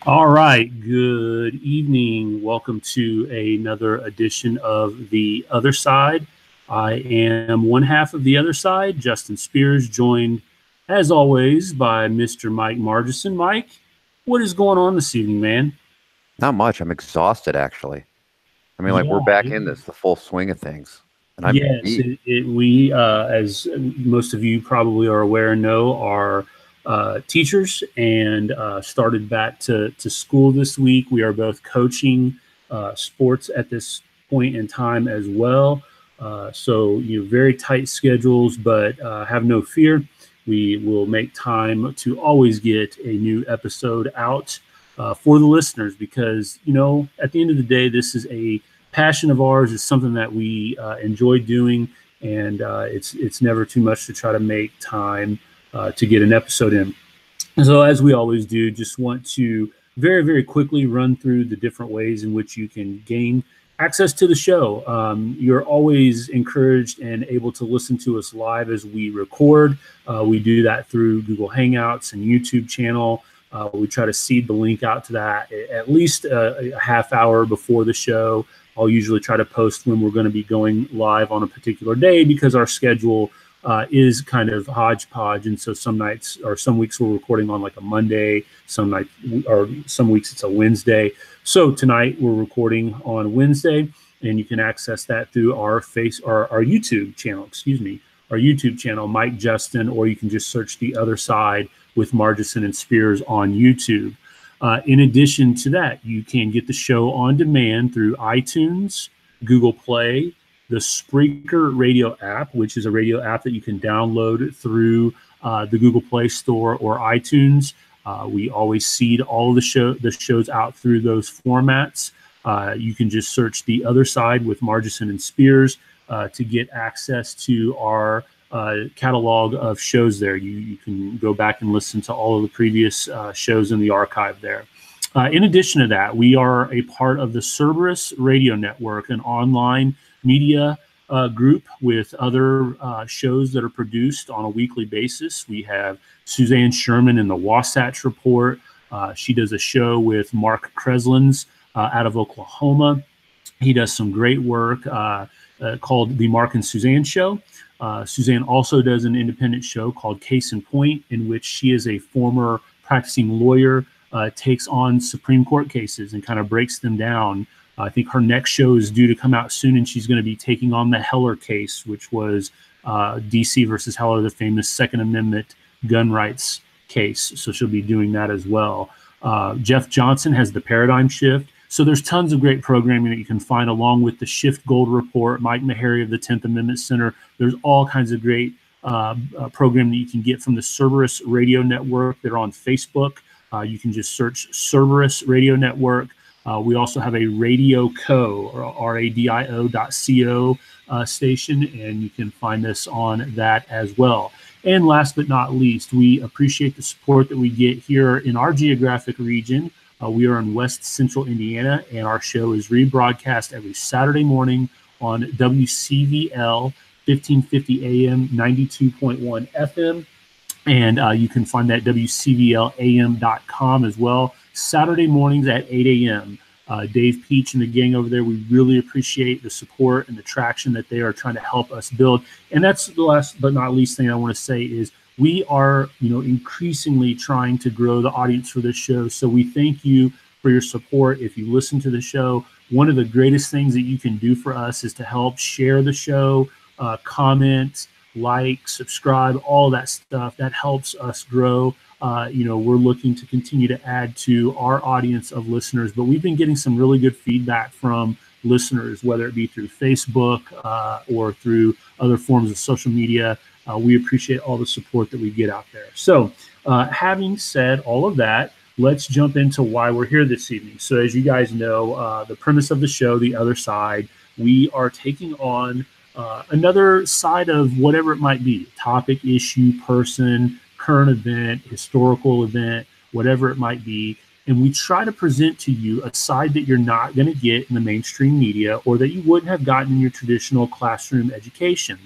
All right, good evening. Welcome to another edition of The Other Side. I am one half of The Other Side, Justin Spears, joined as always by Mr. Mike Margison. Mike, what is going on this evening, man? Not much. I'm exhausted, actually. I mean, like we're Yeah, back in this, the full swing of things, and I'm yes, beat. we, as most of you probably are aware and know, are teachers and started back to school this week. We are both coaching sports at this point in time as well. So, very tight schedules, but have no fear. We will make time to always get a new episode out for the listeners because, at the end of the day, this is a passion of ours. Is something that we enjoy doing, and it's never too much to try to make time to get an episode in. And so, as we always do, just want to very, very quickly run through the different ways in which you can gain access to the show. You're always encouraged and able to listen to us live as we record. We do that through Google Hangouts and YouTube channel. We try to seed the link out to that at least a half hour before the show. I'll usually try to post when we're going to be going live on a particular day because our schedule is kind of hodgepodge, and so some nights or some weeks we're recording on like a Monday, some night or some weeks it's a Wednesday. So tonight we're recording on Wednesday, and you can access that through our YouTube channel. Excuse me, our YouTube channel, Mike Justin, or you can just search The Other Side with Margison and Spears on YouTube. In addition to that, you can get the show on demand through iTunes, Google Play, the Spreaker radio app, which is a radio app that you can download through the Google Play Store or iTunes. We always seed all of the shows out through those formats. You can just search The Other Side with Margison and Spears to get access to our catalog of shows there. You can go back and listen to all of the previous shows in the archive there. In addition to that, we are a part of the Cerberus Radio Network, an online media group with other shows that are produced on a weekly basis. We have Suzanne Sherman in the Wasatch Report. She does a show with Mark Kreslins out of Oklahoma. He does some great work called The Mark and Suzanne Show. Suzanne also does an independent show called Case in Point, in which she is a former practicing lawyer, takes on Supreme Court cases and kind of breaks them down. I think her next show is due to come out soon, and she's going to be taking on the Heller case, which was DC versus Heller, the famous Second Amendment gun rights case. So she'll be doing that as well. Jeff Johnson has the Paradigm Shift. So there's tons of great programming that you can find along with the Shift Gold Report, Mike Meharry of the 10th Amendment Center. There's all kinds of great programming that you can get from the Cerberus Radio Network. They're on Facebook. You can just search Cerberus Radio Network. We also have a Radio Co, or radio.co station, and you can find us on that as well. And last but not least, we appreciate the support that we get here in our geographic region. We are in West Central Indiana, and our show is rebroadcast every Saturday morning on WCVL 1550 AM, 92.1 FM. And you can find that at WCVLAM.com as well. Saturday mornings at 8 a.m. Dave Peach and the gang over there, we really appreciate the support and the traction that they are trying to help us build. And that's the last but not least thing I want to say is we are, increasingly trying to grow the audience for this show. So we thank you for your support. If you listen to the show, one of the greatest things that you can do for us is to help share the show, comment, like, subscribe, all that stuff. That helps us grow. We're looking to continue to add to our audience of listeners, but we've been getting some really good feedback from listeners, whether it be through Facebook or through other forms of social media. We appreciate all the support that we get out there. So having said all of that, let's jump into why we're here this evening. So as you guys know, the premise of the show, The Other Side, we are taking on another side of whatever it might be, topic, issue, person, current event, historical event, whatever it might be. And we try to present to you a side that you're not going to get in the mainstream media or that you wouldn't have gotten in your traditional classroom education.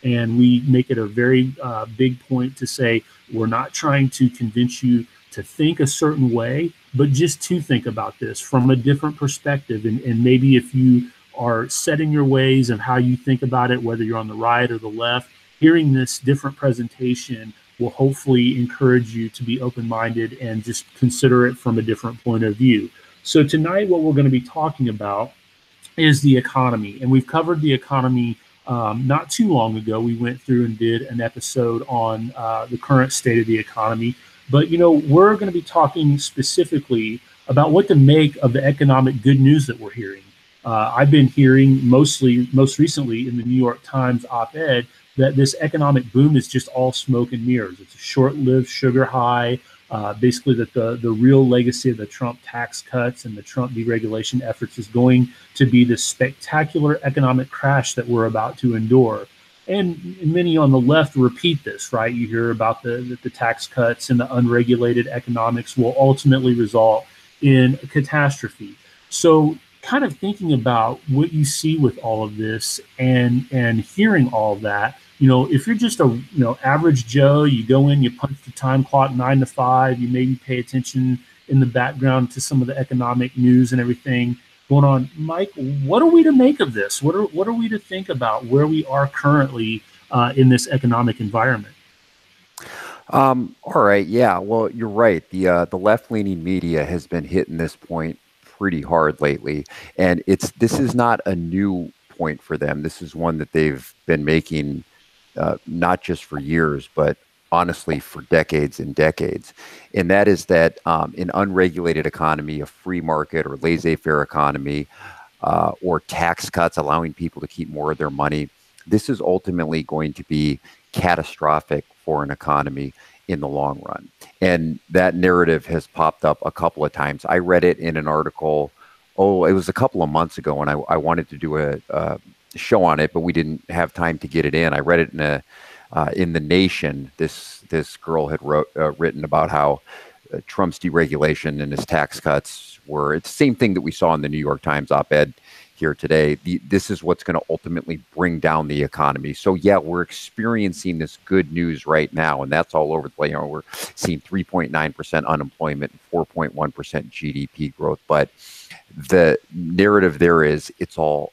And we make it a very big point to say we're not trying to convince you to think a certain way. but just to think about this from a different perspective. And maybe if you are set in your ways of how you think about it, whether you're on the right or the left, hearing this different presentation will hopefully encourage you to be open-minded and just consider it from a different point of view. So tonight, what we're going to be talking about is the economy. And we've covered the economy not too long ago. We went through and did an episode on the current state of the economy. But, we're going to be talking specifically about what to make of the economic good news that we're hearing. I've been hearing most recently in the New York Times op-ed that this economic boom is just all smoke and mirrors. It's a short-lived sugar high. Basically, that the real legacy of the Trump tax cuts and the Trump deregulation efforts is going to be this spectacular economic crash that we're about to endure. And many on the left repeat this, right? You hear about the tax cuts and the unregulated economics will ultimately result in a catastrophe. So kind of thinking about what you see with all of this and hearing all of that, if you're just a average Joe, you go in, you punch the time clock 9 to 5, you maybe pay attention in the background to some of the economic news and everything going on. Mike, what are we to make of this? What are we to think about where we are currently in this economic environment? All right. Yeah. Well, you're right. The left-leaning media has been hitting this point pretty hard lately, and this is not a new point for them. This is one that they've been making not just for years, but honestly for decades and decades. And that is that an unregulated economy, a free market or laissez-faire economy, or tax cuts allowing people to keep more of their money, this is ultimately going to be catastrophic for an economy in the long run. And that narrative has popped up a couple of times. I read it in an article, it was a couple of months ago, and I wanted to do a show on it, but we didn't have time to get it in. I read it in The Nation. This girl had written about how Trump's deregulation and his tax cuts it's the same thing that we saw in the New York Times op-ed here today. This is what's going to ultimately bring down the economy. So yeah, we're experiencing this good news right now, and that's all over the place. We're seeing 3.9% unemployment and 4.1% GDP growth, but the narrative there is it's all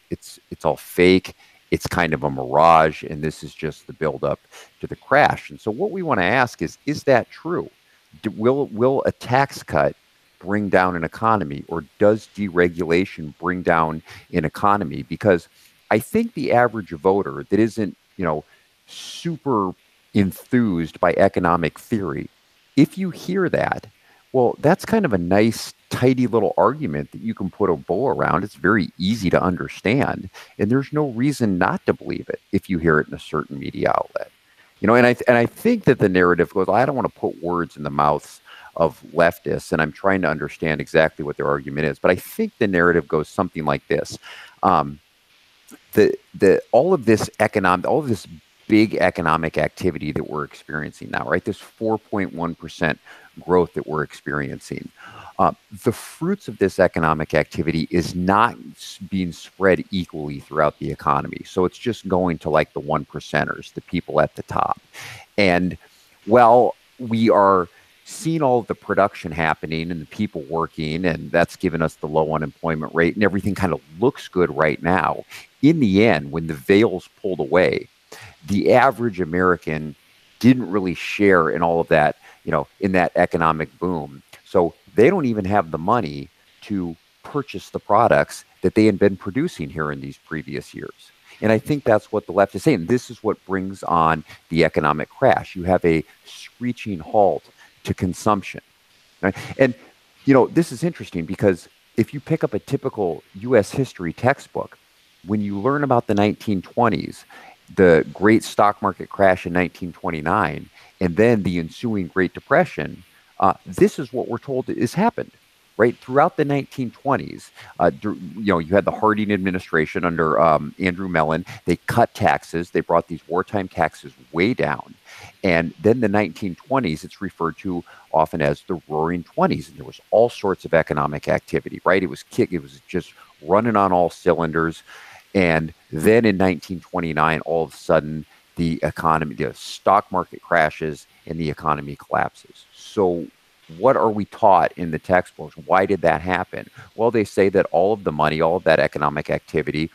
fake. It's kind of a mirage, and this is just the buildup to the crash. And so what we want to ask is that true? Will a tax cut bring down an economy, or does deregulation bring down an economy? Because I think the average voter that isn't, super enthused by economic theory, if you hear that, well, that's kind of a nice, tidy little argument that you can put a bow around. It's very easy to understand, and there's no reason not to believe it if you hear it in a certain media outlet. And I think that the narrative goes, I don't want to put words in the mouths of leftists, and I'm trying to understand exactly what their argument is. But I think the narrative goes something like this: all of this big economic activity that we're experiencing now, right? This 4.1% growth that we're experiencing. The fruits of this economic activity is not being spread equally throughout the economy. So it's just going to like the 1%ers, the people at the top. And while we are seeing all of the production happening and the people working, and that's given us the low unemployment rate, and everything kind of looks good right now, in the end, when the veil's pulled away, the average American didn't really share in all of that, in that economic boom. So they don't even have the money to purchase the products that they had been producing here in these previous years. And I think that's what the left is saying. This is what brings on the economic crash. You have a screeching halt to consumption. Right? And, this is interesting because if you pick up a typical U.S. history textbook, when you learn about the 1920s, the great stock market crash in 1929, and then the ensuing Great Depression, this is what we're told has happened, right? Throughout the 1920s, you had the Harding administration under Andrew Mellon. They cut taxes. They brought these wartime taxes way down. And then the 1920s, it's referred to often as the Roaring Twenties. And there was all sorts of economic activity, right? It was just running on all cylinders. And then in 1929, all of a sudden, the stock market crashes and the economy collapses. So what are we taught in the textbooks? Why did that happen? Well, they say that all of the money, all of that economic activity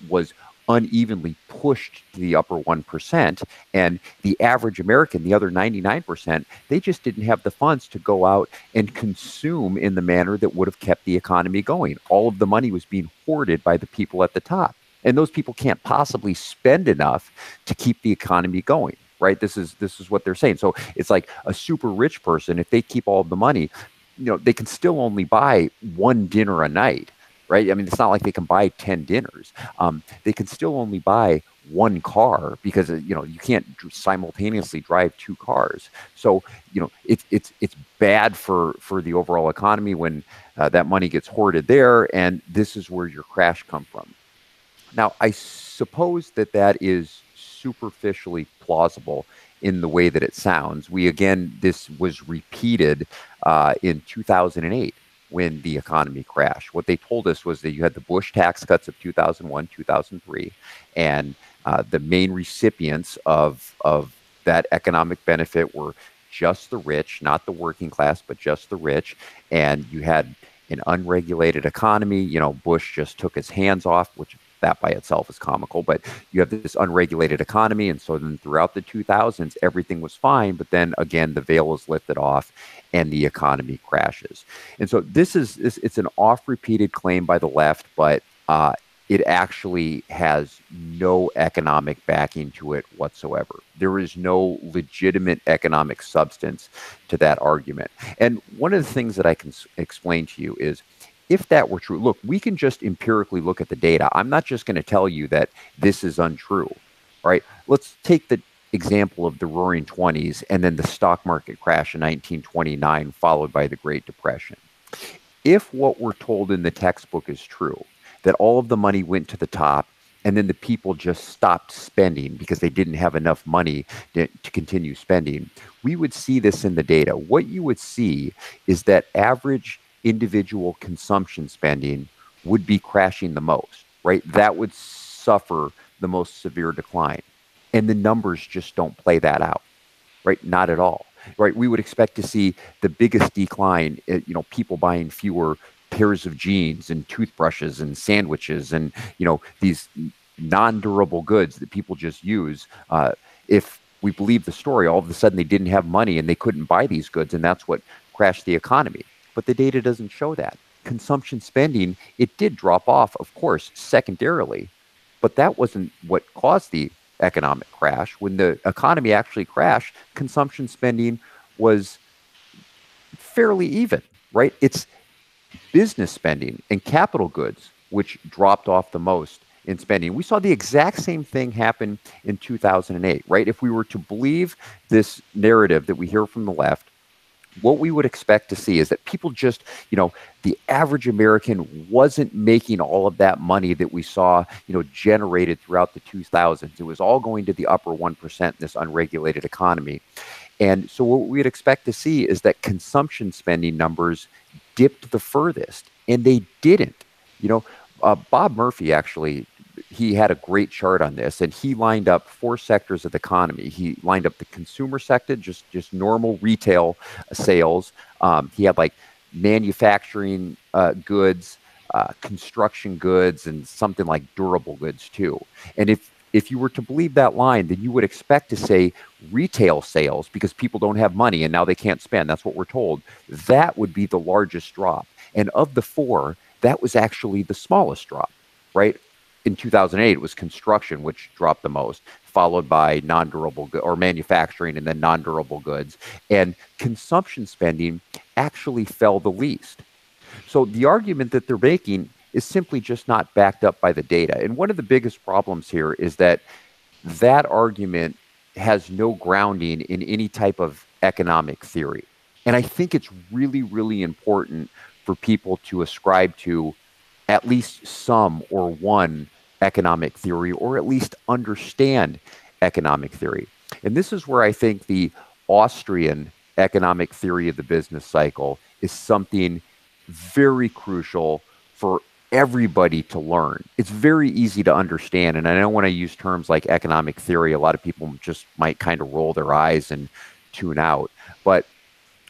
was unevenly pushed to the upper 1%. And the average American, the other 99%, they just didn't have the funds to go out and consume in the manner that would have kept the economy going. All of the money was being hoarded by the people at the top. And those people can't possibly spend enough to keep the economy going. Right. This is what they're saying. So it's like a super rich person, if they keep all of the money, they can still only buy one dinner a night. Right. I mean, it's not like they can buy 10 dinners. They can still only buy one car because, you can't simultaneously drive two cars. So, it's bad for the overall economy when that money gets hoarded there. And this is where your crash come from. Now, I suppose that is superficially plausible in the way that it sounds. This was repeated in 2008 when the economy crashed. What they told us was that you had the Bush tax cuts of 2001, 2003, and the main recipients of that economic benefit were just the rich, not the working class, but just the rich. And you had an unregulated economy. Bush just took his hands off, which that by itself is comical, but you have this unregulated economy. And so then throughout the 2000s, everything was fine. But then again, the veil is lifted off and the economy crashes. And so it's an oft repeated claim by the left, but it actually has no economic backing to it whatsoever. There is no legitimate economic substance to that argument. And one of the things that I can explain to you is, if that were true, look, we can just empirically look at the data. I'm not just going to tell you that this is untrue, right? Let's take the example of the Roaring 20s and then the stock market crash in 1929, followed by the Great Depression. If what we're told in the textbook is true, that all of the money went to the top and then the people just stopped spending because they didn't have enough money to continue spending, we would see this in the data. What you would see is that average individual consumption spending would be crashing the most, right? That would suffer the most severe decline. And the numbers just don't play that out, right? Not at all, right? We would expect to see the biggest decline, people buying fewer pairs of jeans and toothbrushes and sandwiches and, these non-durable goods that people just use. If we believe the story, all of a sudden they didn't have money and they couldn't buy these goods, and that's what crashed the economy. But the data doesn't show that. Consumption spending, it did drop off, of course, secondarily, but that wasn't what caused the economic crash. When the economy actually crashed, consumption spending was fairly even, right? It's business spending and capital goods which dropped off the most in spending. We saw the exact same thing happen in 2008, right? If we were to believe this narrative that we hear from the left, what we would expect to see is that people just, the average American wasn't making all of that money that we saw, generated throughout the 2000s. It was all going to the upper 1% in this unregulated economy. And so what we'd expect to see is that consumption spending numbers dipped the furthest, and they didn't. Bob Murphy actually, he had a great chart on this, and he lined up four sectors of the economy. He lined up the consumer sector, just normal retail sales. He had like manufacturing goods, construction goods, and something like durable goods too. And if you were to believe that line, then you would expect to say retail sales, because people don't have money and now they can't spend. That's what we're told. That would be the largest drop. And of the four, that was actually the smallest drop, right? In 2008, it was construction, which dropped the most, followed by non-durable or manufacturing, and then non-durable goods. And consumption spending actually fell the least. So the argument that they're making is simply just not backed up by the data. And one of the biggest problems here is that argument has no grounding in any type of economic theory. And I think it's really, really important for people to ascribe to at least some or one economic theory, or at least understand economic theory. And this is where I think the Austrian economic theory of the business cycle is something very crucial for everybody to learn. It's very easy to understand. And I know when I use terms like economic theory, a lot of people just might kind of roll their eyes and tune out. But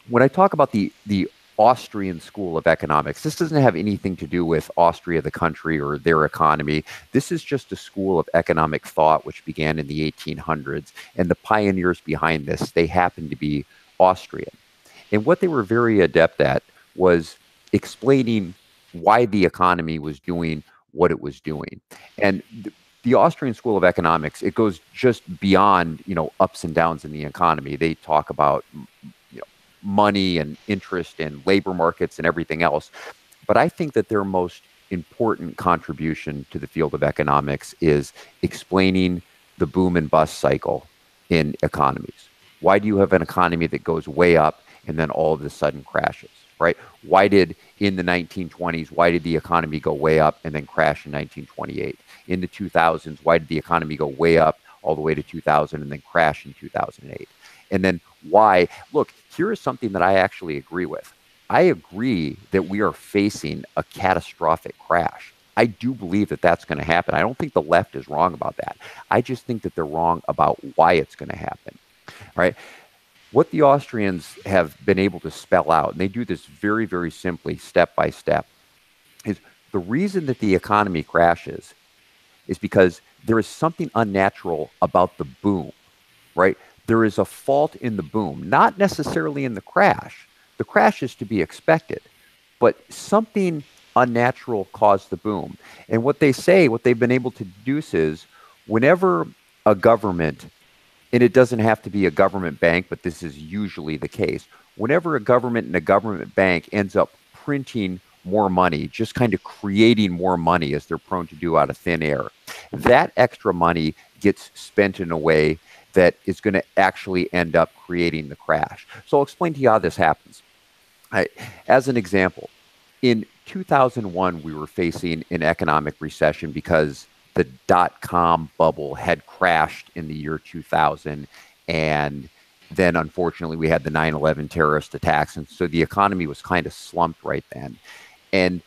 when I talk about the Austrian school of economics, this doesn't have anything to do with Austria, the country, or their economy. This is just a school of economic thought which began in the 1800s, and the pioneers behind this, they happen to be Austrian. And what they were very adept at was explaining why the economy was doing what it was doing. And the Austrian School of Economics, it goes just beyond, ups and downs in the economy. They talk about, money and interest and labor markets and everything else. But I think that their most important contribution to the field of economics is explaining the boom and bust cycle in economies. Why do you have an economy that goes way up and then all of a sudden crashes, right? Why did in the 1920s, why did the economy go way up and then crash in 1928? In the 2000s, why did the economy go way up all the way to 2000 and then crash in 2008? And then why? Look, here is something that I actually agree with. I agree that we are facing a catastrophic crash. I do believe that that's going to happen. I don't think the left is wrong about that. I just think that they're wrong about why it's going to happen, right? What the Austrians have been able to spell out, and they do this very, very simply, step by step, is the reason that the economy crashes is because there is something unnatural about the boom, right? There is a fault in the boom, not necessarily in the crash. The crash is to be expected, but something unnatural caused the boom. And what they say, what they've been able to deduce is whenever a government, and it doesn't have to be a government bank, but this is usually the case, whenever a government and a government bank ends up printing more money, just kind of creating more money as they're prone to do out of thin air, that extra money gets spent in a way that is going to actually end up creating the crash. So I'll explain to you how this happens. As an example, in 2001, we were facing an economic recession because the dot-com bubble had crashed in the year 2000. And then, unfortunately, we had the 9/11 terrorist attacks. And so the economy was kind of slumped right then. And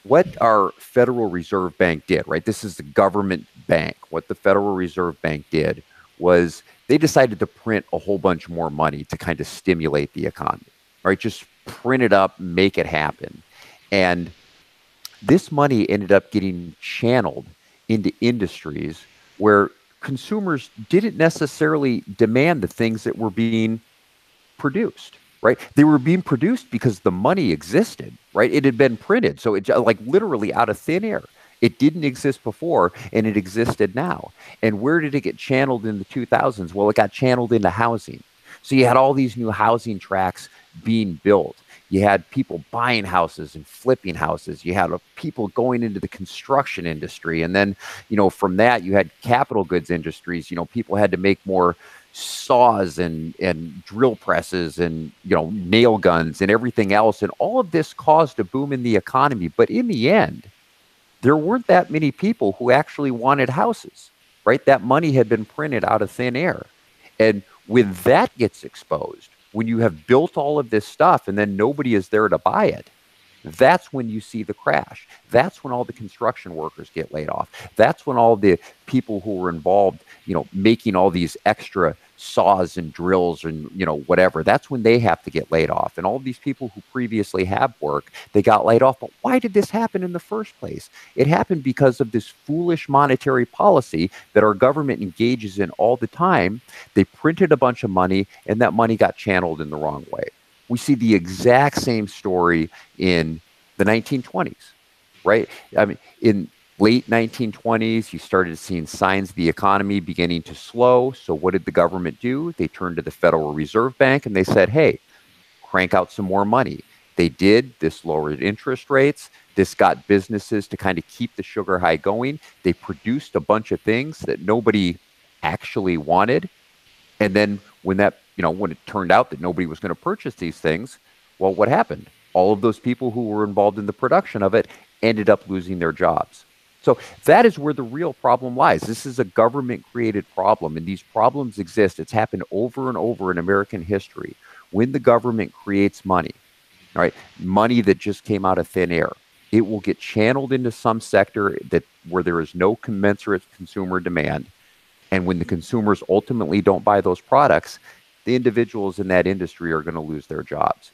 what our Federal Reserve Bank did, right? This is the government bank. What the Federal Reserve Bank did was they decided to print a whole bunch more money to kind of stimulate the economy, right? Just print it up, make it happen. And this money ended up getting channeled into industries where consumers didn't necessarily demand the things that were being produced, right? They were being produced because the money existed, right? It had been printed. So it like literally out of thin air. It didn't exist before, and it existed now. And where did it get channeled in the 2000s? Well, it got channeled into housing. So you had all these new housing tracts being built. You had people buying houses and flipping houses. You had people going into the construction industry. And then, from that, you had capital goods industries. People had to make more saws and drill presses and, nail guns and everything else. And all of this caused a boom in the economy. But in the end, there weren't that many people who actually wanted houses, right? That money had been printed out of thin air. And when that gets exposed, when you have built all of this stuff and then nobody is there to buy it, that's when you see the crash. That's when all the construction workers get laid off. That's when all the people who were involved, making all these extra saws and drills and, whatever, that's when they have to get laid off. And all these people who previously have work, they got laid off. But why did this happen in the first place? It happened because of this foolish monetary policy that our government engages in all the time. They printed a bunch of money and that money got channeled in the wrong way. We see the exact same story in the 1920s, right? I mean, in late 1920s, you started seeing signs of the economy beginning to slow. So what did the government do? They turned to the Federal Reserve Bank and they said, hey, crank out some more money. They did. This lowered interest rates. This got businesses to kind of keep the sugar high going. They produced a bunch of things that nobody actually wanted. And then when it turned out that nobody was going to purchase these things, well, what happened? All of those people who were involved in the production of it ended up losing their jobs. So that is where the real problem lies. This is a government-created problem, and these problems exist. It's happened over and over in American history. When the government creates money, right, money that just came out of thin air, it will get channeled into some sector where there is no commensurate consumer demand. And when the consumers ultimately don't buy those products, the individuals in that industry are going to lose their jobs.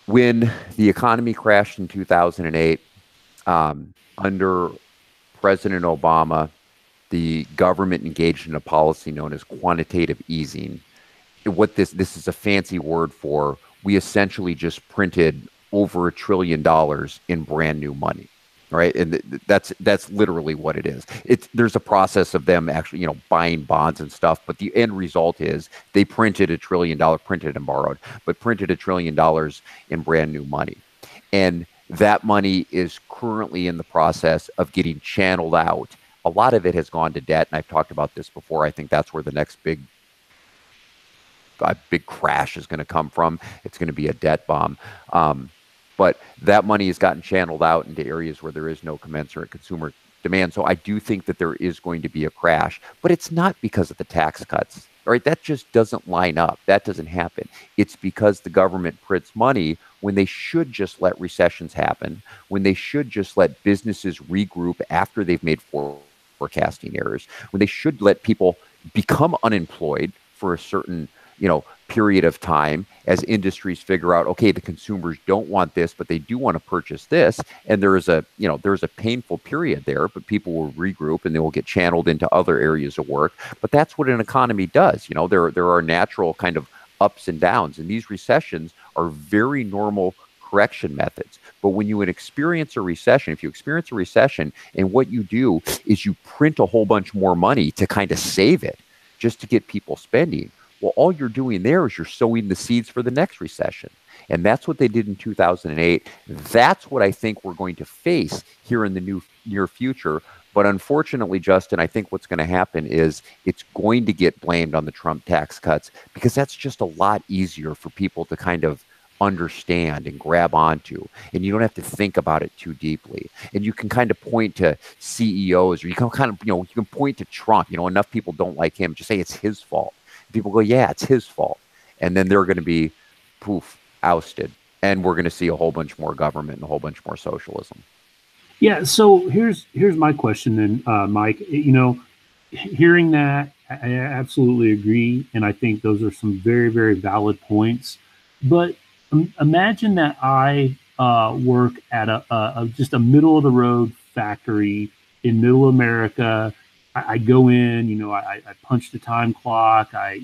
When the economy crashed in 2008, under President Obama, the government engaged in a policy known as quantitative easing. What this is a fancy word for, we essentially just printed over $1 trillion in brand new money, right? And that's literally what it is. There's a process of them actually, buying bonds and stuff, but the end result is they printed $1 trillion, printed and borrowed, but printed $1 trillion in brand new money. And that money is currently in the process of getting channeled out. A lot of it has gone to debt, and I've talked about this before. I think that's where the next big crash is going to come from. It's going to be a debt bomb. But that money has gotten channeled out into areas where there is no commensurate consumer demand. So I do think that there is going to be a crash, but it's not because of the tax cuts. Right? That just doesn't line up. That doesn't happen. It's because the government prints money when they should just let recessions happen, when they should just let businesses regroup after they've made forecasting errors, when they should let people become unemployed for a certain period of time as industries figure out, okay, the consumers don't want this, but they do want to purchase this. And there's a painful period there, but people will regroup and they will get channeled into other areas of work. But that's what an economy does. There are natural kind of ups and downs, and these recessions are very normal correction methods. But when you experience a recession, if you experience a recession and what you do is you print a whole bunch more money to kind of save it, just to get people spending, well, all you're doing there is you're sowing the seeds for the next recession. And that's what they did in 2008. That's what I think we're going to face here in the near future. But unfortunately, Justin, I think what's going to happen is it's going to get blamed on the Trump tax cuts because that's just a lot easier for people to kind of understand and grab onto, and you don't have to think about it too deeply. And you can kind of point to CEOs, or you can kind of, you can point to Trump. Enough people don't like him, just say it's his fault. People go, yeah, it's his fault. And then they're going to be, poof, ousted. And we're going to see a whole bunch more government and a whole bunch more socialism. Yeah. So here's my question then, Mike. Hearing that, I absolutely agree. And I think those are some very, very valid points. But imagine that I work at just a middle of the road factory in middle America. I go in, I punch the time clock. I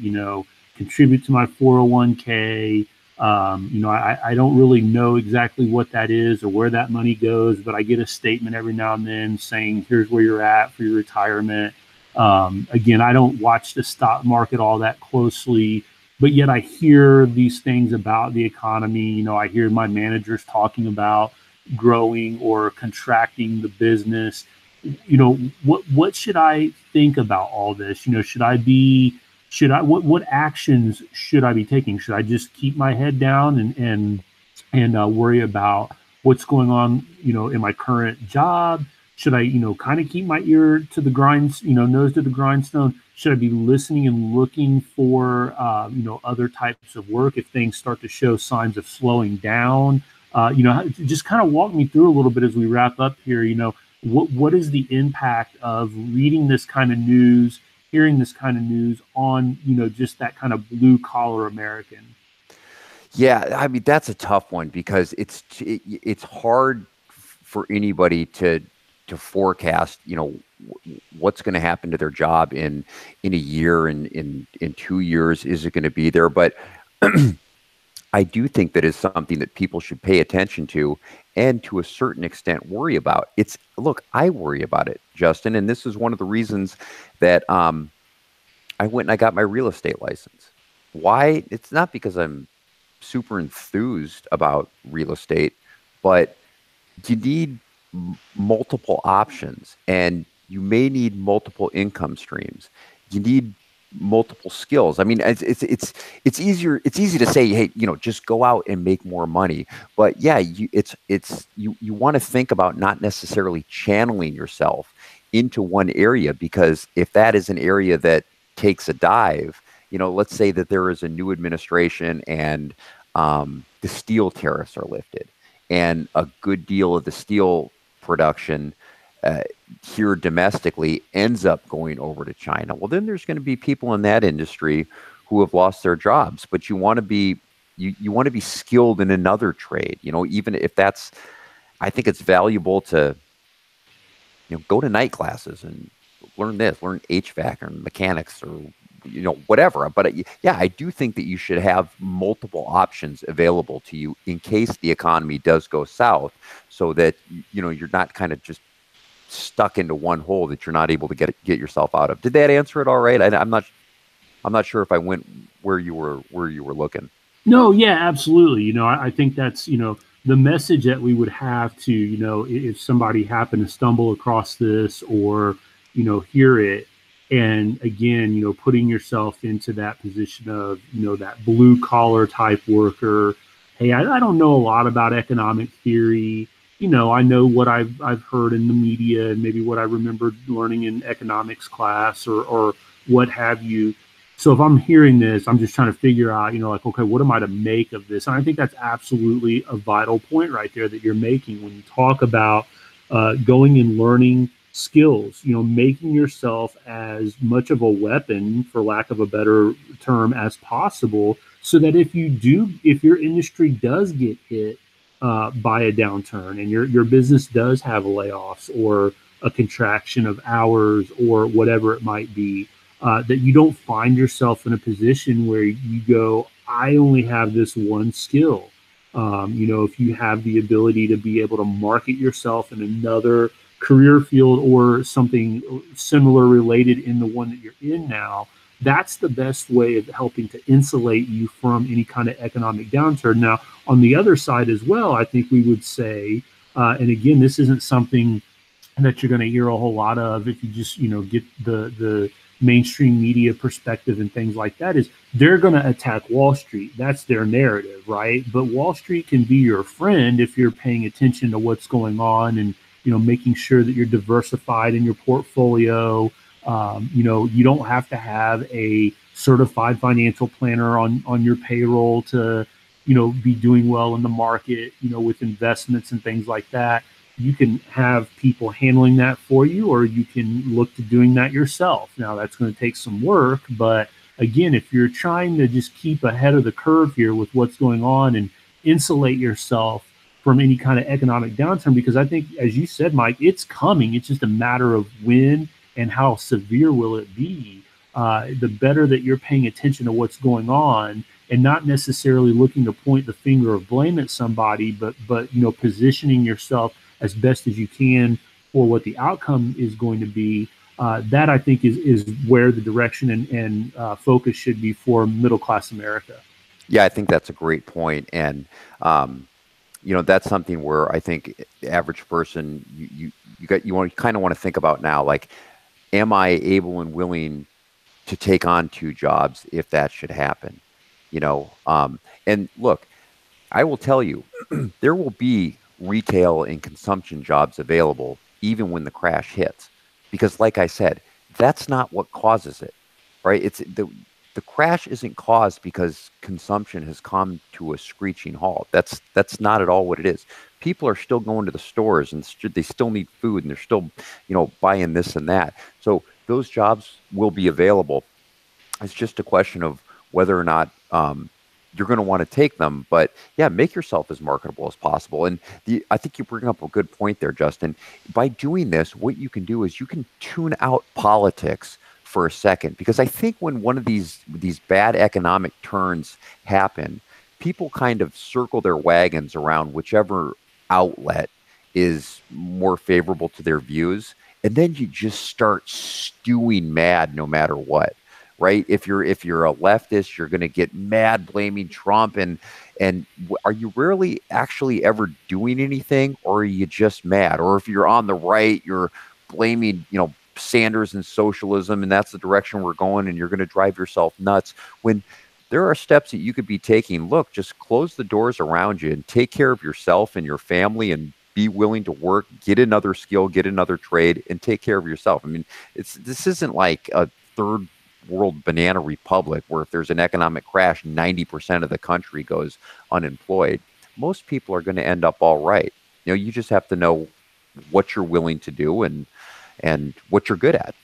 contribute to my 401k. I don't really know exactly what that is or where that money goes, but I get a statement every now and then saying, here's where you're at for your retirement. Again, I don't watch the stock market all that closely, but yet I hear these things about the economy. I hear my managers talking about growing or contracting the business. What should I think about all this? What actions should I be taking? Should I just keep my head down and worry about what's going on, in my current job? Should I, kind of keep my ear to the nose to the grindstone? Should I be listening and looking for, other types of work if things start to show signs of slowing down? Just kind of walk me through a little bit as we wrap up here. What is the impact of reading this kind of news, hearing this kind of news on, just that kind of blue collar American? Yeah, I mean, that's a tough one because it's hard for anybody to forecast, what's going to happen to their job in a year, in 2 years. Is it going to be there? But I do think that is something that people should pay attention to and to a certain extent worry about. Look, I worry about it, Justin, and this is one of the reasons that I went and I got my real estate license. Why? It's not because I'm super enthused about real estate, but you need multiple options, and you may need multiple income streams. You need multiple skills. I mean, it's easier. It's easy to say, hey, just go out and make more money. But yeah, you want to think about not necessarily channeling yourself into one area, because if that is an area that takes a dive, let's say that there is a new administration and the steel tariffs are lifted, and a good deal of the steel production here domestically ends up going over to China. Well, then there's going to be people in that industry who have lost their jobs, but you want to be you want to be skilled in another trade. Even if that's, I think it's valuable to go to night classes and learn HVAC or mechanics or whatever. But yeah, I do think that you should have multiple options available to you in case the economy does go south, so that you're not kind of just stuck into one hole that you're not able to get yourself out of. Did that answer it all right? I'm not sure if I went where you were looking. No, yeah, absolutely. I think that's, the message that we would have to, if somebody happened to stumble across this or, hear it. And again, putting yourself into that position of, that blue collar type worker. Hey, I don't know a lot about economic theory. I know what I've heard in the media and maybe what I remember learning in economics class or what have you. So if I'm hearing this, I'm just trying to figure out, like, okay, what am I to make of this? And I think that's absolutely a vital point right there that you're making when you talk about going and learning skills, making yourself as much of a weapon, for lack of a better term, as possible, so that if your industry does get hit by a downturn and your business does have layoffs or a contraction of hours or whatever it might be, that you don't find yourself in a position where you go, I only have this one skill. If you have the ability to be able to market yourself in another career field or something similar related in the one that you're in now, that's the best way of helping to insulate you from any kind of economic downturn. Now, on the other side as well, I think we would say, and again, this isn't something that you're going to hear a whole lot of if you just get the mainstream media perspective and things like that, is they're going to attack Wall Street. That's their narrative, right? But Wall Street can be your friend if you're paying attention to what's going on and making sure that you're diversified in your portfolio. You don't have to have a certified financial planner on your payroll to be doing well in the market, with investments and things like that. You can have people handling that for you, or you can look to doing that yourself. Now, that's going to take some work, but again, if you're trying to just keep ahead of the curve here with what's going on and insulate yourself from any kind of economic downturn, because I think, as you said, Mike, it's coming. It's just a matter of when and how severe will it be. The better that you're paying attention to what's going on and not necessarily looking to point the finger of blame at somebody, but positioning yourself as best as you can for what the outcome is going to be. That, I think, is where the direction and focus should be for middle class America. Yeah, I think that's a great point, and that's something where I think the average person, you kind of want to think about now, like, am I able and willing to take on two jobs if that should happen? And look, I will tell you, there will be retail and consumption jobs available even when the crash hits, because, like I said, that's not what causes it, right? It's the crash isn't caused because consumption has come to a screeching halt. That's not at all what it is. People are still going to the stores and they still need food, and they're still buying this and that. So those jobs will be available. It's just a question of whether or not you're going to want to take them. But yeah, make yourself as marketable as possible. And I think you bring up a good point there, Justin. By doing this, what you can do is you can tune out politics for a second, because I think when one of these bad economic turns happen, people kind of circle their wagons around whichever outlet is more favorable to their views, and then you just start stewing mad no matter what. Right? If you're a leftist, you're going to get mad blaming Trump, and are you really actually ever doing anything, or are you just mad? Or if you're on the right, you're blaming Sanders and socialism, and that's the direction we're going, and you're going to drive yourself nuts. When there are steps that you could be taking, look, just close the doors around you and take care of yourself and your family, and be willing to work, get another skill, get another trade, and take care of yourself. I mean, this isn't like a third world banana republic where if there's an economic crash, 90% of the country goes unemployed. Most people are going to end up all right. You just have to know what you're willing to do and what you're good at.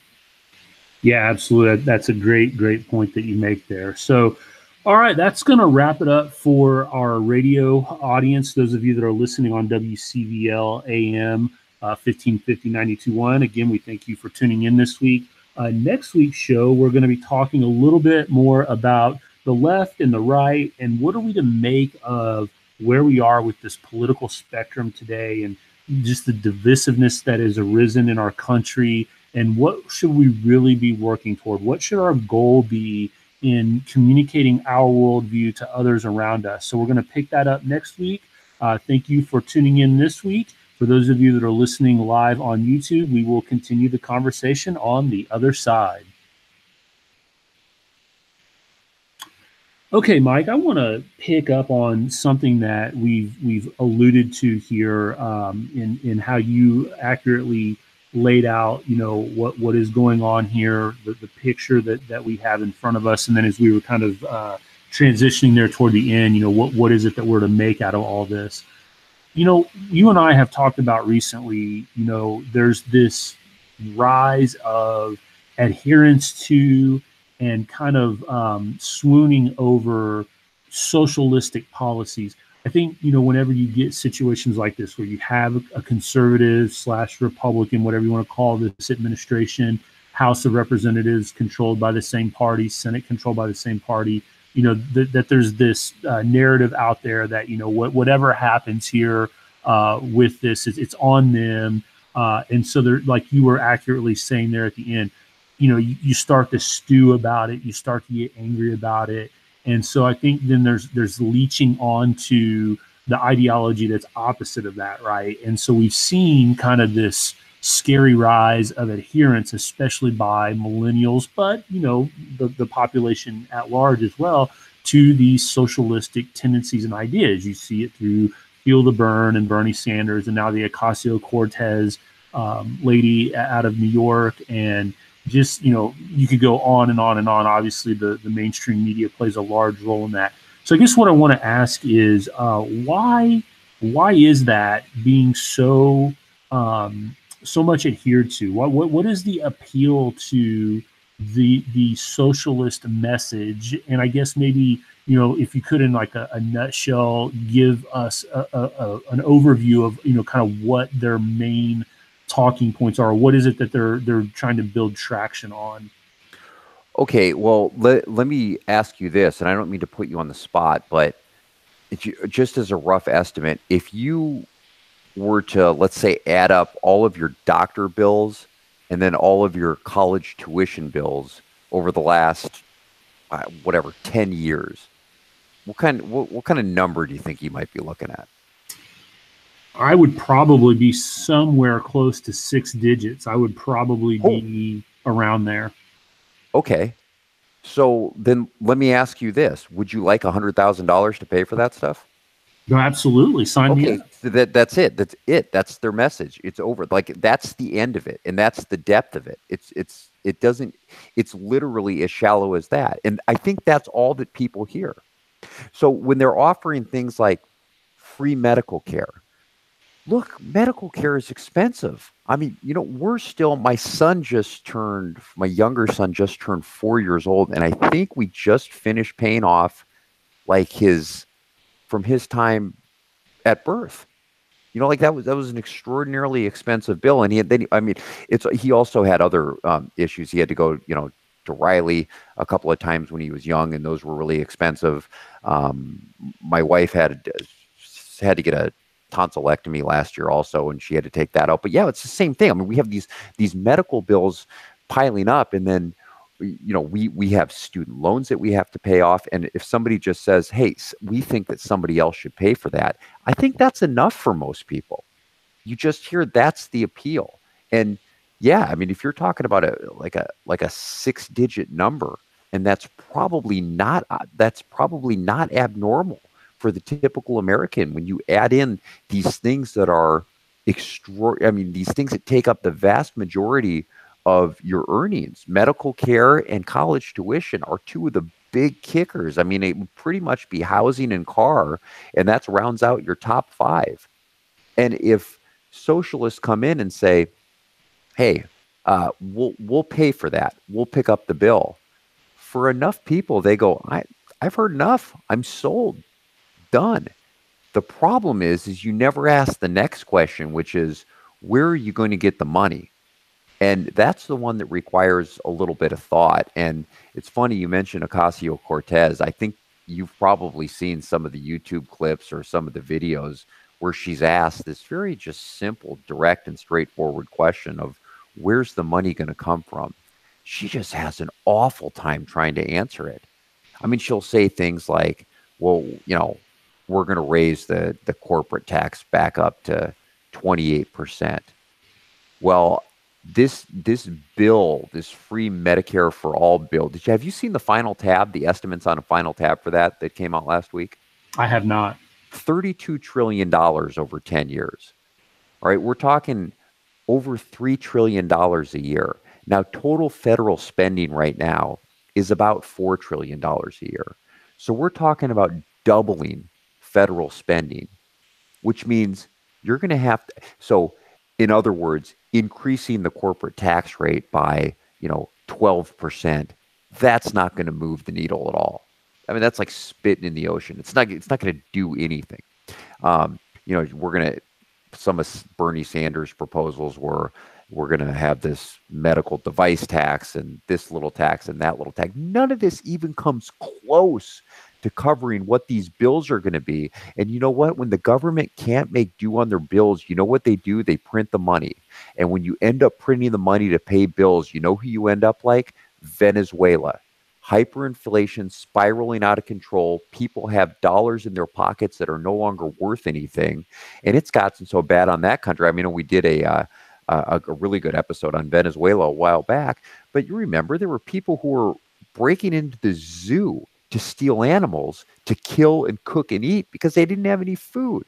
Yeah, absolutely. That's a great point that you make there. So, all right, that's going to wrap it up for our radio audience. Those of you that are listening on WCVL AM 1550 again, we thank you for tuning in this week. Next week's show, we're going to be talking a little bit more about the left and the right and what are we to make of where we are with this political spectrum today and just the divisiveness that has arisen in our country and what should we really be working toward? What should our goal be in communicating our worldview to others around us? So we're going to pick that up next week. Thank you for tuning in this week. For those of you that are listening live on YouTube, we will continue the conversation on the other side. Okay, Mike, I want to pick up on something that we've alluded to here in how you accurately laid out, what is going on here, the picture that we have in front of us, and then as we were kind of transitioning there toward the end, what is it that we're to make out of all this? You and I have talked about recently, there's this rise of adherence to and kind of swooning over socialistic policies. I think, whenever you get situations like this where you have a conservative slash Republican, whatever you want to call this administration, House of Representatives controlled by the same party, Senate controlled by the same party, that there's this narrative out there that whatever happens here with this, it's on them, and so they're like you were accurately saying there at the end. You start to stew about it, you start to get angry about it, and so I think then there's leeching on to the ideology that's opposite of that, right? And so we've seen kind of this scary rise of adherence, especially by millennials, but the population at large as well, to these socialistic tendencies and ideas. You see it through Feel the Burn and Bernie Sanders, and now the Ocasio-Cortez lady out of New York, and just you could go on and on and on. Obviously, the mainstream media plays a large role in that. So I guess what I want to ask is why is that being so much adhered to? What is the appeal to the socialist message? And I guess maybe if you could, in like a nutshell, give us an overview of kind of what their main talking points are. What is it that they're trying to build traction on? Okay, well, let me ask you this, and I don't mean to put you on the spot, but just as a rough estimate, if you were to, let's say, add up all of your doctor bills and then all of your college tuition bills over the last, 10 years, what kind of number do you think you might be looking at? I would probably be somewhere close to 6 digits. I would probably be around there. Okay. So then let me ask you this. Would you like $100,000 to pay for that stuff? No, absolutely. Sign me up. So that's it. That's it. That's their message. It's over. Like that's the end of it. And that's the depth of it. It's literally as shallow as that. And I think that's all that people hear. So when they're offering things like free medical care, look, medical care is expensive. I mean, my younger son just turned 4 years old, and I think we just finished paying off like from his time at birth. Like that was an extraordinarily expensive bill, and he also had other issues. He had to go, to Riley a couple of times when he was young, and those were really expensive. My wife had to get a tonsillectomy last year also, and she had to take that out. But yeah, it's the same thing. I mean, we have these medical bills piling up, and then we have student loans that we have to pay off. And if somebody just says, hey, we think that somebody else should pay for that, I think that's enough for most people. You just hear that's the appeal. And yeah, I mean, if you're talking about a 6-digit number, and that's probably not abnormal for the typical American when you add in these things that are these things that take up the vast majority of your earnings. Medical care and college tuition are two of the big kickers. I mean, it would pretty much be housing and car, and that rounds out your top 5. And if socialists come in and say, hey, We'll pay for that. We'll pick up the bill. For enough people, they go, I've heard enough. I'm sold. Done. The problem is you never ask the next question, which is, where are you going to get the money? And that's the one that requires a little bit of thought. And it's funny you mentioned Ocasio-Cortez. I think you've probably seen some of the YouTube clips or some of the videos where she's asked this very just simple, direct, and straightforward question of where's the money going to come from? She just has an awful time trying to answer it. I mean, she'll say things like, well, we're going to raise the corporate tax back up to 28%. Well, this bill, this free Medicare for all bill, have you seen the final tab, the estimates on a final tab for that came out last week? I have not. $32 trillion over 10 years. All right, we're talking over $3 trillion a year. Now, total federal spending right now is about $4 trillion a year. So we're talking about doubling federal spending, which means you're going to have to. So, in other words, increasing the corporate tax rate by 12%, that's not going to move the needle at all. I mean, that's like spitting in the ocean. It's not going to do anything. We're going to, some of Bernie Sanders' proposals were, we're going to have this medical device tax and this little tax and that little tax. None of this even comes close to covering what these bills are going to be. And you know what? When the government can't make due on their bills, you know what they do? They print the money. And when you end up printing the money to pay bills, you know who you end up like? Venezuela. Hyperinflation spiraling out of control. People have dollars in their pockets that are no longer worth anything. And it's gotten so bad on that country. I mean, we did a really good episode on Venezuela a while back. But you remember there were people who were breaking into the zoo to steal animals to kill and cook and eat because they didn't have any food.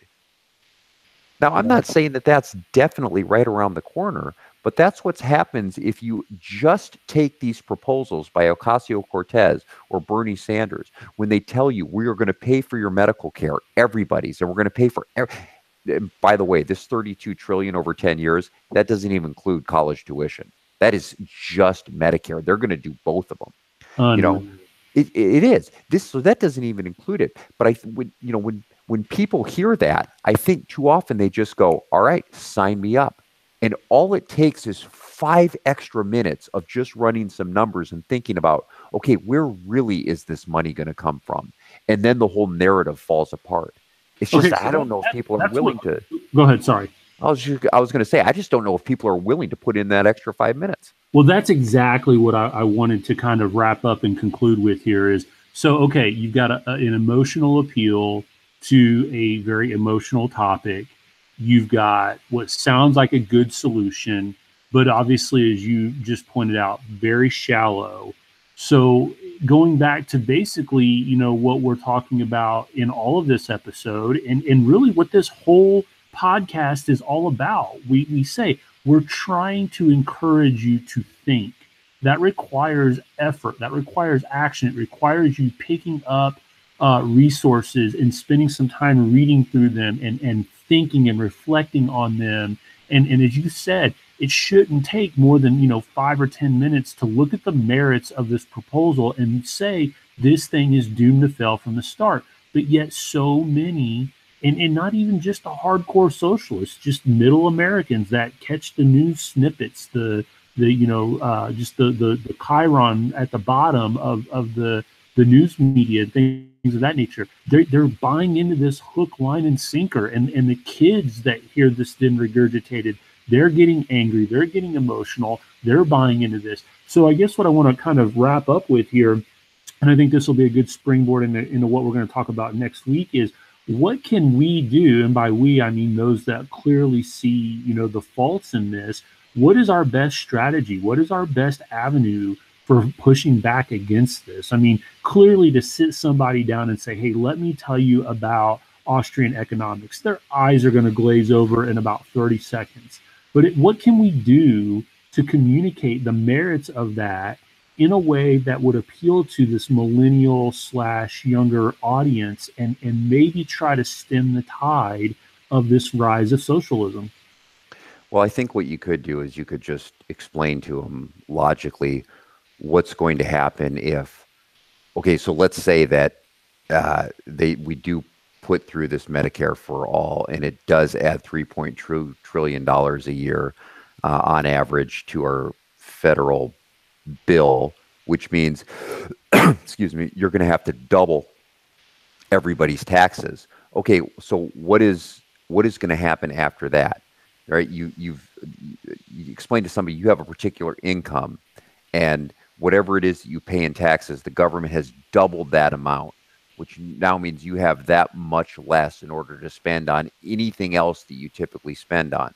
Now, I'm not saying that that's definitely right around the corner, but that's what happens if you just take these proposals by Ocasio-Cortez or Bernie Sanders, when they tell you we are going to pay for your medical care, everybody's, and we're going to pay for. By the way, this $32 trillion over 10 years, that doesn't even include college tuition. That is just Medicare. They're going to do both of them. It is this, so that doesn't even include it. But when people hear that, I think too often they just go, "All right, sign me up." And all it takes is 5 extra minutes of just running some numbers and thinking about, okay, where really is this money going to come from? And then the whole narrative falls apart. It's just, I don't know if people are willing to. Go ahead. Sorry. I was going to say, I just don't know if people are willing to put in that extra 5 minutes. Well, that's exactly what I wanted to kind of wrap up and conclude with here is, so, okay, you've got an emotional appeal to a very emotional topic. You've got what sounds like a good solution, but obviously, as you just pointed out, very shallow. So going back to basically, what we're talking about in all of this episode and really what this whole podcast is all about, we say we're trying to encourage you to think. That requires effort. That requires action. It requires you picking up resources and spending some time reading through them and thinking and reflecting on them. And as you said, it shouldn't take more than 5 or 10 minutes to look at the merits of this proposal and say this thing is doomed to fail from the start. But yet so many, and not even just the hardcore socialists, just middle Americans that catch the news snippets, just the chyron at the bottom of the news media, things of that nature. They're buying into this hook, line, and sinker. And the kids that hear this then regurgitated, they're getting angry, they're getting emotional, they're buying into this. So I guess what I want to kind of wrap up with here, and I think this will be a good springboard into what we're going to talk about next week, is what can we do? And by we, I mean those that clearly see, the faults in this. What is our best strategy? What is our best avenue for pushing back against this? I mean, clearly to sit somebody down and say, hey, let me tell you about Austrian economics, their eyes are going to glaze over in about 30 seconds. But what can we do to communicate the merits of that in a way that would appeal to this millennial / younger audience and maybe try to stem the tide of this rise of socialism? Well, I think what you could do is you could just explain to them logically what's going to happen if, okay, so let's say that they we do put through this Medicare for all, and it does add $3.2 trillion a year on average to our federal bill, which means, excuse me, you're going to have to double everybody's taxes. Okay, so what is going to happen after that? Right? You explain to somebody you have a particular income, and whatever it is that you pay in taxes, the government has doubled that amount, which now means you have that much less in order to spend on anything else that you typically spend on.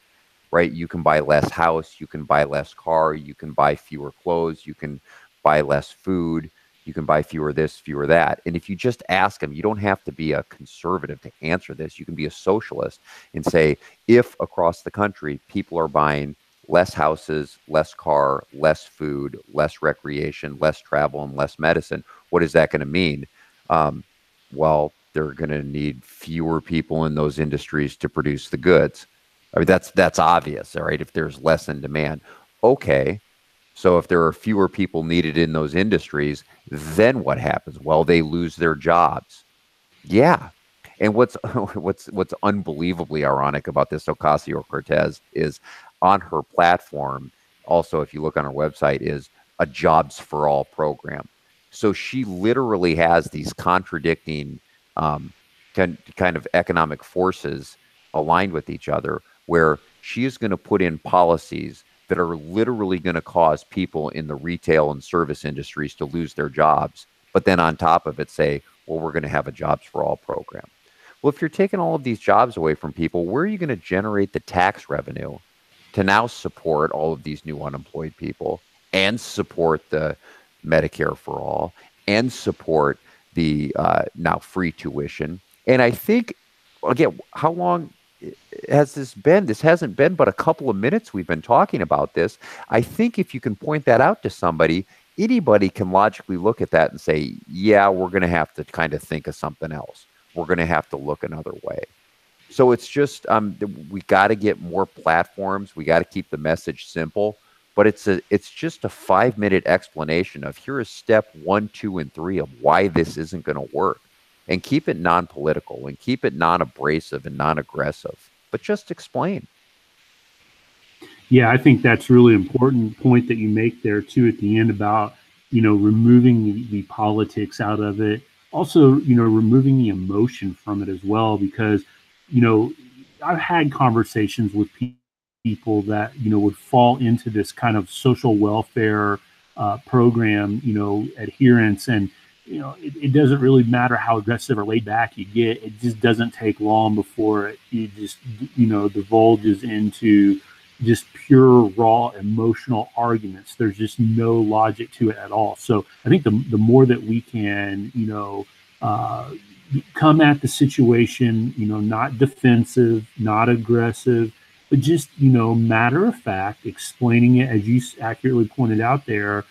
Right? You can buy less house, you can buy less car, you can buy fewer clothes, you can buy less food, you can buy fewer this, fewer that. And if you just ask them, you don't have to be a conservative to answer this. You can be a socialist and say, if across the country people are buying less houses, less car, less food, less recreation, less travel, and less medicine, what is that going to mean? Um, well, they're going to need fewer people in those industries to produce the goods. I mean, that's obvious, all right? If there's less in demand, okay. So if there are fewer people needed in those industries, then what happens? Well, they lose their jobs. Yeah. And what's what's unbelievably ironic about this Ocasio-Cortez is on her platform, also if you look on her website, is a jobs for all program. So she literally has these contradicting um, kind of economic forces aligned with each other, where she is going to put in policies that are literally going to cause people in the retail and service industries to lose their jobs, but then on top of it say, well, we're going to have a jobs for all program. Well, if you're taking all of these jobs away from people, where are you going to generate the tax revenue to now support all of these new unemployed people and support the Medicare for all and support the now free tuition? And I think, again, how long has this been? This hasn't been but a couple of minutes we've been talking about this. I think if you can point that out to somebody, anybody can logically look at that and say, yeah, we're going to have to kind of think of something else. We're going to have to look another way. So it's just we got to get more platforms. We got to keep the message simple, but it's just a 5-minute explanation of here is step 1, 2, and 3 of why this isn't going to work, and keep it non-political and keep it non-abrasive and non-aggressive, but just explain. Yeah, I think that's really important point that you make there too at the end about, removing the politics out of it. Also, removing the emotion from it as well, because, you know, I've had conversations with people that, would fall into this kind of social welfare program, adherence. And, it doesn't really matter how aggressive or laid back you get. It just doesn't take long before it just, divulges into just pure raw emotional arguments. There's just no logic to it at all. So I think the more that we can, uh, come at the situation, not defensive, not aggressive, but just, matter of fact, explaining it as you accurately pointed out there,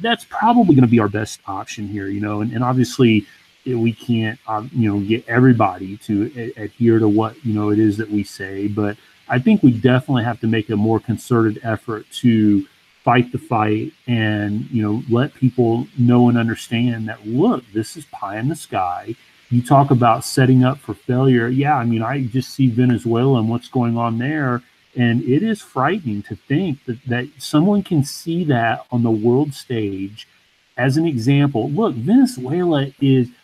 that's probably going to be our best option here, and obviously we can't, get everybody to adhere to what, it is that we say, but I think we definitely have to make a more concerted effort to fight the fight and, let people know and understand that, look, this is pie in the sky. You talk about setting up for failure. Yeah, I mean, I just see Venezuela and what's going on there. And it is frightening to think that someone can see that on the world stage as an example. Look, Venezuela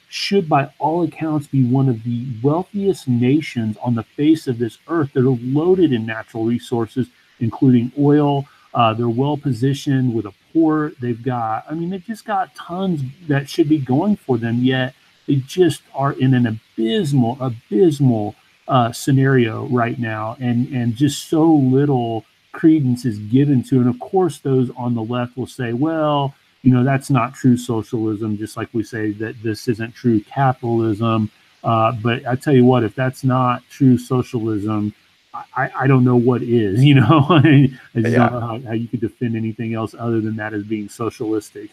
should by all accounts be one of the wealthiest nations on the face of this earth. They're loaded in natural resources, including oil. They're well positioned with a port. They've just got tons that should be going for them, yet they just are in an abysmal scenario right now, and just so little credence is given to. And of course, those on the left will say, well, that's not true socialism, just like we say that this isn't true capitalism. But I tell you what, if that's not true socialism, I don't know what is. I just don't Yeah. know how you could defend anything else other than that as being socialistic.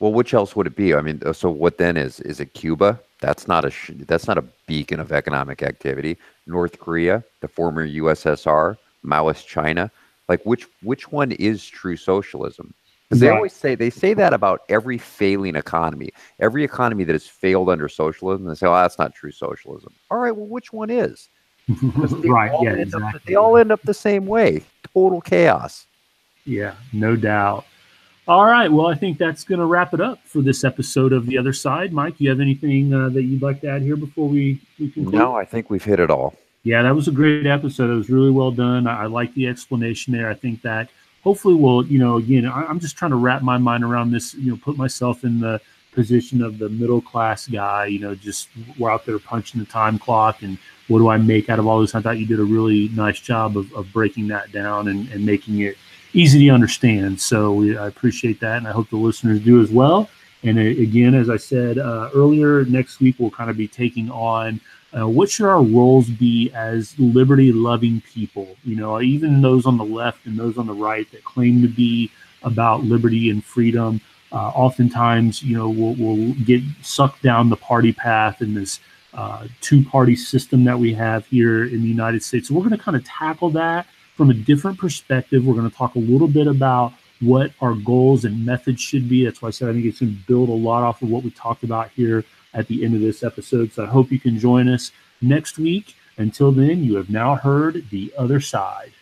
Well, which else would it be? I mean, so what then is it Cuba? That's not a beacon of economic activity. North Korea, the former USSR, Maoist China. Like which one is true socialism? Because Right. they say that about every failing economy, every economy that has failed under socialism. They say, "Oh, that's not true socialism." All right, well, which one is? Because Right. Yeah, exactly. they all end up the same way. Total chaos. Yeah, no doubt. All right. Well, I think that's going to wrap it up for this episode of The Other Side. Mike, you have anything that you'd like to add here before we conclude? No, I think we've hit it all. Yeah, that was a great episode. It was really well done. I like the explanation there. I think that hopefully we'll, again, I'm just trying to wrap my mind around this, put myself in the position of the middle class guy, just we're out there punching the time clock and what do I make out of all this? I thought you did a really nice job of breaking that down and making it easy to understand. So I appreciate that. And I hope the listeners do as well. And again, as I said earlier, next week we'll kind of be taking on what should our roles be as liberty-loving people? Even those on the left and those on the right that claim to be about liberty and freedom, oftentimes, we'll get sucked down the party path in this two-party system that we have here in the United States. So we're going to kind of tackle that from a different perspective. We're going to talk a little bit about what our goals and methods should be. That's why I said I think it's going to build a lot off of what we talked about here at the end of this episode. So I hope you can join us next week. Until then, you have now heard The Other Side.